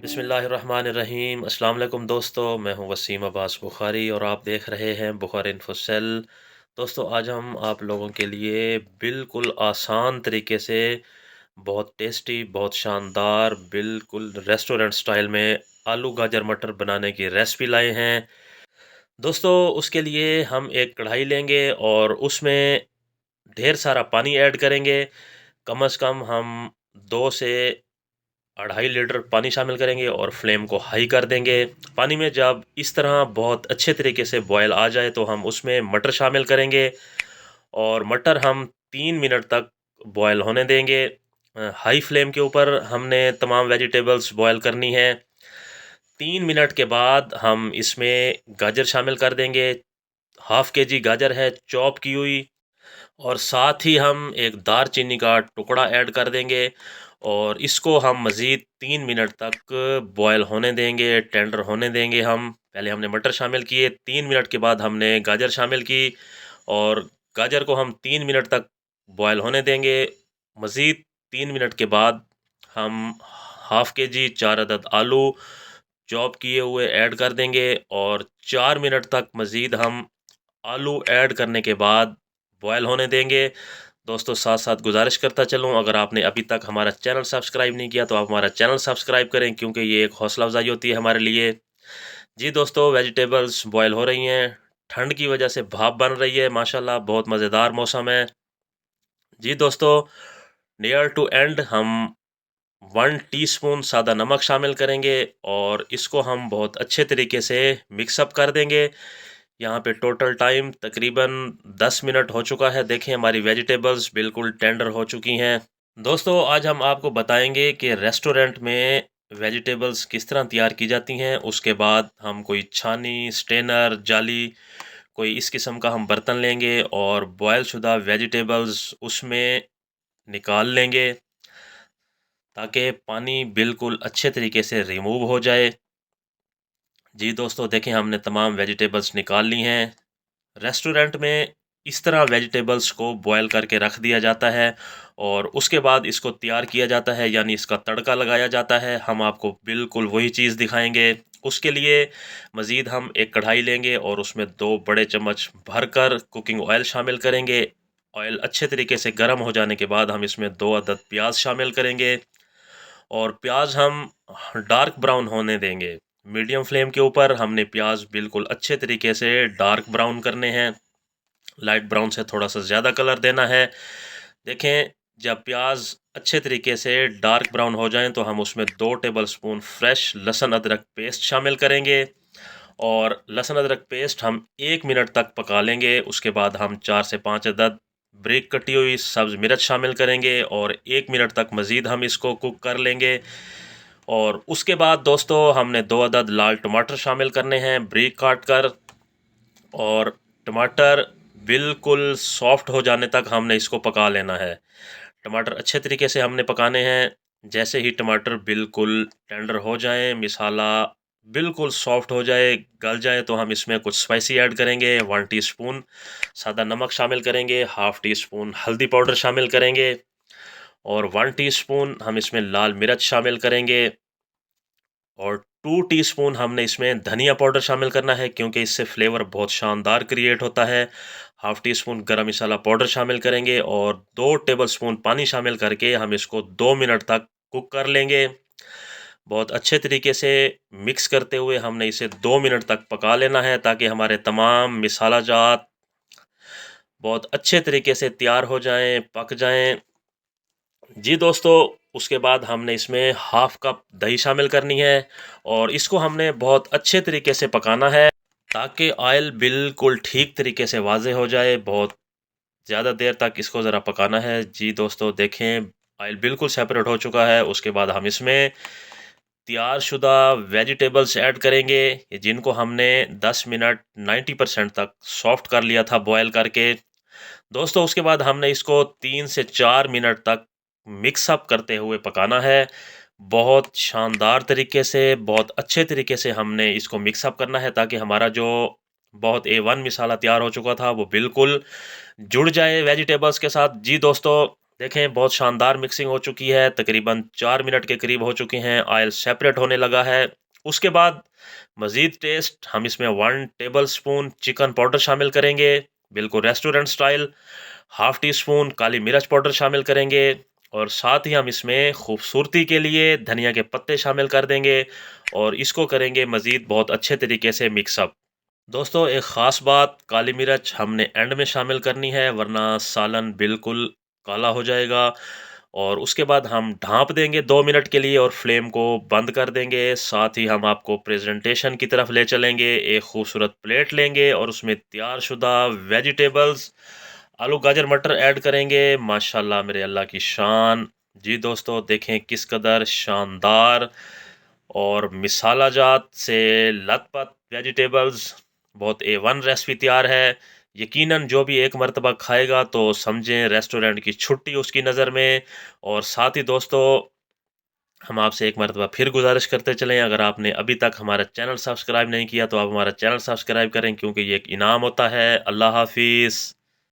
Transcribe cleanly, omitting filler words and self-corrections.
बिस्मिल्लाहिर्रहमानिर्रहीम। अस्सलाम वालेकुम दोस्तों, मैं हूं वसीम अब्बास बुखारी और आप देख रहे हैं बुखारी इन्फोसेल। दोस्तों, आज हम आप लोगों के लिए बिल्कुल आसान तरीके से बहुत टेस्टी, बहुत शानदार, बिल्कुल रेस्टोरेंट स्टाइल में आलू गाजर मटर बनाने की रेसिपी लाए हैं। दोस्तों, उसके लिए हम एक कढ़ाई लेंगे और उसमें ढेर सारा पानी ऐड करेंगे। कम से कम हम 2 से 2.5 लीटर पानी शामिल करेंगे और फ्लेम को हाई कर देंगे। पानी में जब इस तरह बहुत अच्छे तरीके से बॉयल आ जाए तो हम उसमें मटर शामिल करेंगे और मटर हम 3 मिनट तक बॉयल होने देंगे। हाई फ्लेम के ऊपर हमने तमाम वेजिटेबल्स बॉयल करनी है। 3 मिनट के बाद हम इसमें गाजर शामिल कर देंगे। हाफ के जी गाजर है चॉप की हुई, और साथ ही हम एक दार चीनी का टुकड़ा ऐड कर देंगे और इसको हम मज़ीद 3 मिनट तक बॉयल होने देंगे, टेंडर होने देंगे। हम पहले हमने मटर शामिल किए, 3 मिनट के बाद हमने गाजर शामिल की और गाजर को हम 3 मिनट तक बॉयल होने देंगे। मज़ीद 3 मिनट के बाद हम हाफ के जी 4 अदद आलू चॉप किए हुए ऐड कर देंगे और 4 मिनट तक मज़ीद हम आलू ऐड करने के बाद बॉयल होने देंगे। दोस्तों, साथ साथ गुजारिश करता चलूँ, अगर आपने अभी तक हमारा चैनल सब्सक्राइब नहीं किया तो आप हमारा चैनल सब्सक्राइब करें, क्योंकि ये एक हौसला अफजाई होती है हमारे लिए। जी दोस्तों, वेजिटेबल्स बॉयल हो रही हैं, ठंड की वजह से भाप बन रही है, माशाल्लाह बहुत मज़ेदार मौसम है। जी दोस्तों, नियर टू एंड हम 1 टीस्पून सादा नमक शामिल करेंगे और इसको हम बहुत अच्छे तरीके से मिक्सअप कर देंगे। यहाँ पे टोटल टाइम तकरीबन 10 मिनट हो चुका है। देखें, हमारी वेजिटेबल्स बिल्कुल टेंडर हो चुकी हैं। दोस्तों, आज हम आपको बताएंगे कि रेस्टोरेंट में वेजिटेबल्स किस तरह तैयार की जाती हैं। उसके बाद हम कोई छानी, स्टेनर, जाली, कोई इस किस्म का हम बर्तन लेंगे और बॉयल शुदा वेजिटेबल्स उसमें निकाल लेंगे ताकि पानी बिल्कुल अच्छे तरीके से रिमूव हो जाए। जी दोस्तों, देखें हमने तमाम वेजिटेबल्स निकाल ली हैं। रेस्टोरेंट में इस तरह वेजिटेबल्स को बॉयल करके रख दिया जाता है और उसके बाद इसको तैयार किया जाता है, यानी इसका तड़का लगाया जाता है। हम आपको बिल्कुल वही चीज़ दिखाएंगे। उसके लिए मज़ीद हम एक कढ़ाई लेंगे और उसमें 2 बड़े चम्मच भरकर कुकिंग ऑयल शामिल करेंगे। ऑयल अच्छे तरीके से गर्म हो जाने के बाद हम इसमें 2 अदद प्याज शामिल करेंगे और प्याज हम डार्क ब्राउन होने देंगे। मीडियम फ्लेम के ऊपर हमने प्याज बिल्कुल अच्छे तरीके से डार्क ब्राउन करने हैं। लाइट ब्राउन से थोड़ा सा ज़्यादा कलर देना है। देखें, जब प्याज अच्छे तरीके से डार्क ब्राउन हो जाएं तो हम उसमें 2 टेबल स्पून फ्रेश लहसुन अदरक पेस्ट शामिल करेंगे और लहसुन अदरक पेस्ट हम 1 मिनट तक पका लेंगे। उसके बाद हम 4 से 5 अदद ब्रिक कटी हुई सब्ज़ मिर्च शामिल करेंगे और 1 मिनट तक मज़ीद हम इसको कुक कर लेंगे। और उसके बाद दोस्तों, हमने 2 अदद लाल टमाटर शामिल करने हैं ब्रिक काट कर, और टमाटर बिल्कुल सॉफ्ट हो जाने तक हमने इसको पका लेना है। टमाटर अच्छे तरीके से हमने पकाने हैं। जैसे ही टमाटर बिल्कुल टेंडर हो जाए, मिसाला बिल्कुल सॉफ्ट हो जाए, गल जाए, तो हम इसमें कुछ स्पाइसी ऐड करेंगे। 1 टीस्पून सादा नमक शामिल करेंगे, हाफ़ टी स्पून हल्दी पाउडर शामिल करेंगे और 1 टीस्पून हम इसमें लाल मिर्च शामिल करेंगे और 2 टीस्पून हमने इसमें धनिया पाउडर शामिल करना है, क्योंकि इससे फ्लेवर बहुत शानदार क्रिएट होता है। हाफ़ टी स्पून गरम मसाला पाउडर शामिल करेंगे और 2 टेबल स्पून पानी शामिल करके हम इसको 2 मिनट तक कुक कर लेंगे। बहुत अच्छे तरीके से मिक्स करते हुए हमने इसे 2 मिनट तक पका लेना है, ताकि हमारे तमाम मसाला जात बहुत अच्छे तरीके से तैयार हो जाएं, पक जाएं। जी दोस्तों, उसके बाद हमने इसमें हाफ़ कप दही शामिल करनी है और इसको हमने बहुत अच्छे तरीके से पकाना है, ताकि ऑयल बिल्कुल ठीक तरीके से वाज़े हो जाए। बहुत ज़्यादा देर तक इसको ज़रा पकाना है। जी दोस्तों, देखें ऑयल बिल्कुल सेपरेट हो चुका है। उसके बाद हम इसमें तैयार शुदा वेजिटेबल्स ऐड करेंगे, जिनको हमने 10 मिनट 90% तक सॉफ्ट कर लिया था बॉयल करके। दोस्तों, उसके बाद हमने इसको 3 से 4 मिनट तक मिक्स अप करते हुए पकाना है। बहुत शानदार तरीके से, बहुत अच्छे तरीके से हमने इसको मिक्स अप करना है, ताकि हमारा जो बहुत A1 मसाला तैयार हो चुका था वो बिल्कुल जुड़ जाए वेजिटेबल्स के साथ। जी दोस्तों, देखें बहुत शानदार मिक्सिंग हो चुकी है, तकरीबन 4 मिनट के करीब हो चुके हैं, ऑयल सेपरेट होने लगा है। उसके बाद मज़ीद टेस्ट हम इसमें 1 टेबल स्पून चिकन पाउडर शामिल करेंगे, बिल्कुल restaurant style. Half teaspoon काली मिर्च पाउडर शामिल करेंगे और साथ ही हम इसमें खूबसूरती के लिए धनिया के पत्ते शामिल कर देंगे और इसको करेंगे मज़ीद बहुत अच्छे तरीके से मिक्सअप। दोस्तों एक ख़ास बात, काली मिर्च हमने एंड में शामिल करनी है वरना सालन बिल्कुल काला हो जाएगा। और उसके बाद हम ढाँप देंगे 2 मिनट के लिए और फ्लेम को बंद कर देंगे। साथ ही हम आपको प्रेजेंटेशन की तरफ ले चलेंगे। एक खूबसूरत प्लेट लेंगे और उसमें तैयारशुदा वेजिटेबल्स आलू गाजर मटर ऐड करेंगे। माशाल्लाह मेरे अल्लाह की शान। जी दोस्तों देखें किस कदर शानदार और मिसाला जात से लथपथ वेजिटेबल्स, बहुत A1 रेसिपी तैयार है। यकीनन जो भी एक मर्तबा खाएगा तो समझें रेस्टोरेंट की छुट्टी उसकी नज़र में। और साथ ही दोस्तों हम आपसे एक मर्तबा फिर गुजारिश करते चलें, अगर आपने अभी तक हमारा चैनल सब्सक्राइब नहीं किया तो आप हमारा चैनल सब्सक्राइब करें क्योंकि ये एक इनाम होता है। अल्लाह हाफिज़।